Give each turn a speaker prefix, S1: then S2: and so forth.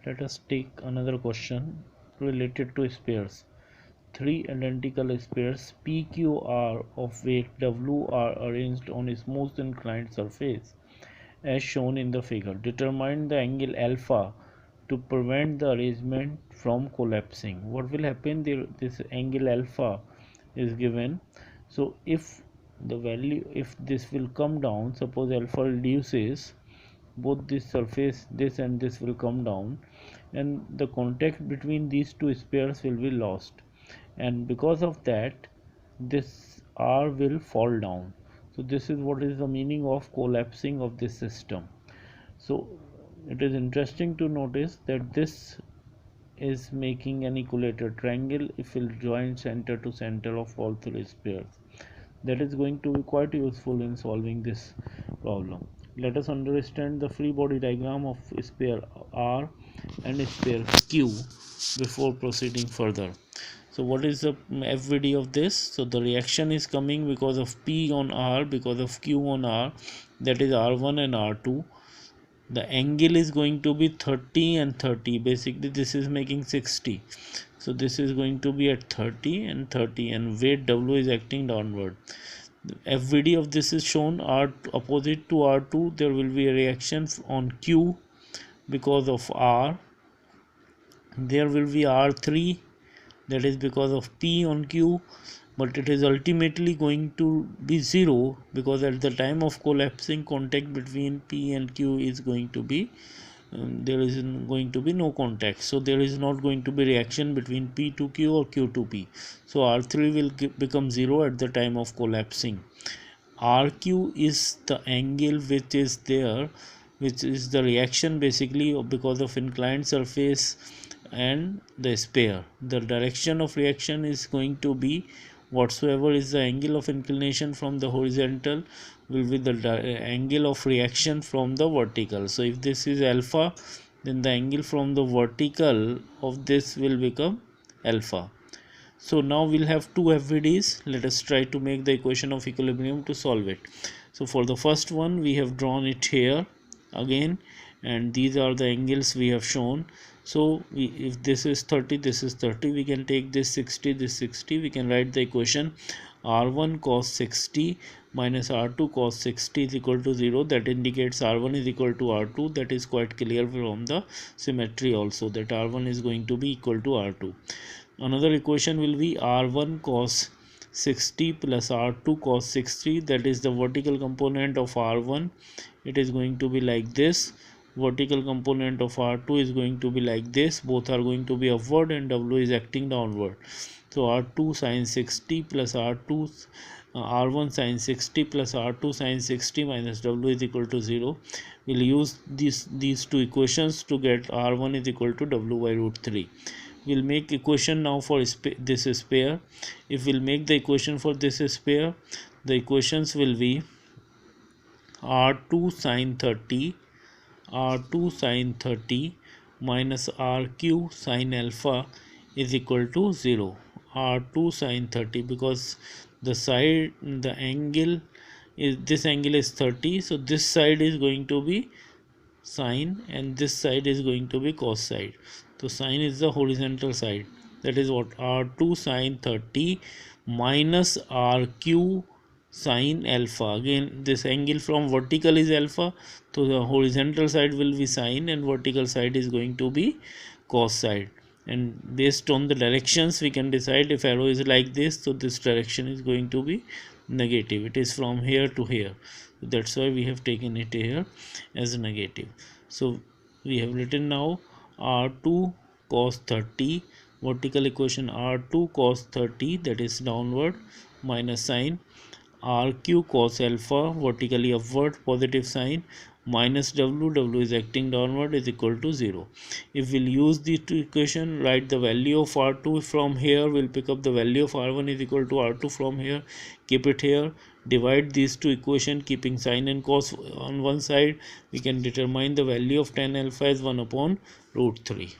S1: Let us take another question related to spheres. Three identical spheres PQR of weight W are arranged on a smooth inclined surface as shown in the figure. Determine the angle alpha to prevent the arrangement from collapsing. What will happen? This angle alpha is given. So if this will come down, suppose alpha reduces, both this surface, this and this will come down, and the contact between these two spheres will be lost, and because of that this R will fall down. So this is what is the meaning of collapsing of this system. So it is interesting to notice that this is making an equilateral triangle if we'll join center to center of all three spheres. That is going to be quite useful in solving this problem. Let us understand the free body diagram of sphere R and sphere Q before proceeding further. So what is the FVD of this? So the reaction is coming because of P on R, because of Q on R, that is R1 and R2. The angle is going to be 30 and 30. Basically this is making 60. So this is going to be at 30 and 30, and weight W is acting downward. The FVD of this is shown. R opposite to R2 there will be a reaction on Q because of R. There will be R3, that is because of P on Q, but it is ultimately going to be 0 because at the time of collapsing, contact between P and Q is going to be there is going to be no contact, so there is not going to be reaction between P to Q or Q to P. So R3 will become 0 at the time of collapsing. RQ is the angle which is there, which is the reaction basically because of inclined surface and the sphere. The direction of reaction is going to be whatsoever is the angle of inclination from the horizontal will be the angle of reaction from the vertical. So if this is alpha, then the angle from the vertical of this will become alpha. So now we'll have two FVDs. Let us try to make the equation of equilibrium to solve it. So for the first one we have drawn it here again, and these are the angles we have shown. So if this is 30, this is 30, we can take this 60, this 60. We can write the equation R1 cos 60 minus R2 cos 60 is equal to 0. That indicates R1 is equal to R2. That is quite clear from the symmetry also, that R1 is going to be equal to R2. Another equation will be R1 cos 60 plus R2 cos 60. That is the vertical component of R1. It is going to be like this. Vertical component of R2 is going to be like this. Both are going to be upward and W is acting downward. So R2 sin 60 plus R2 R1 sin 60 plus R2 sin 60 minus W is equal to 0. We'll use these two equations to get R1 is equal to W by root 3. We'll make equation now for this sphere. If we'll make the equation for this sphere, the equations will be R2 sin 30 minus RQ sin alpha is equal to 0. R2 sin 30, because this angle is 30, so this side is going to be sine and this side is going to be cos side. So sine is the horizontal side, that is what R2 sin 30 minus RQ sin alpha. Again this angle from vertical is alpha, so the horizontal side will be sine and vertical side is going to be cos side, and based on the directions we can decide if arrow is like this, so this direction is going to be negative. It is from here to here, so that's why we have taken it here as negative. So we have written now R2 cos 30, vertical equation R2 cos 30, that is downward, minus sign RQ cos alpha, vertically upward, positive sign, minus W is acting downward, is equal to 0. If we'll use these two equation, write the value of R2 from here, we'll pick up the value of R1 is equal to R2 from here, keep it here, divide these two equation, keeping sine and cos on one side, we can determine the value of tan alpha as 1 upon root 3.